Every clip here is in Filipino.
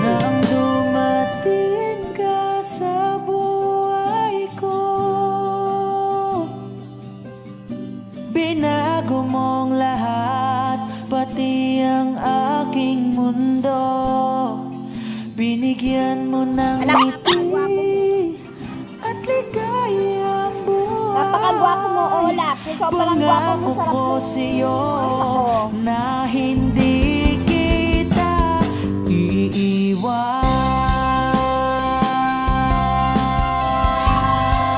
Nang dumating ka sa buhay ko, binago mong lahat, pati ang aking mundo. Binigyan mo ng ngiti at ligayang buhay. Napakagwapo mo, Olap. Sobrang gwapo mo, sarap Pangako mo. ko sa'yo Ako. na hindi kita iiwan.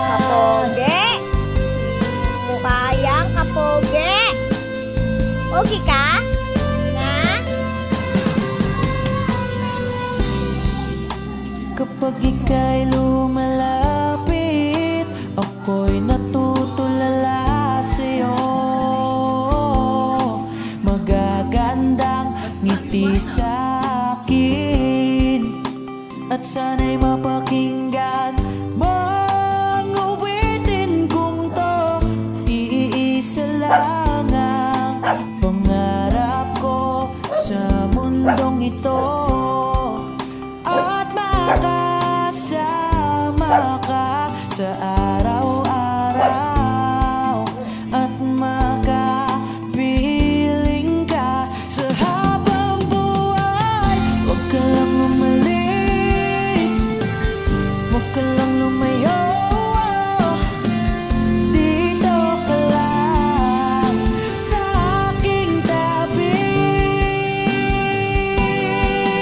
Kapoge. Mukha yang kapoge. Okay ka? Na? Kapag ika'y lumalapit, ako'y natutulala sa'yo. Magagandang ngiti sa'kin, at sana'y mapakinggan mang awitin kong to. Iisa lang ang pangarap ko sa mundong ito, at makasama ka sa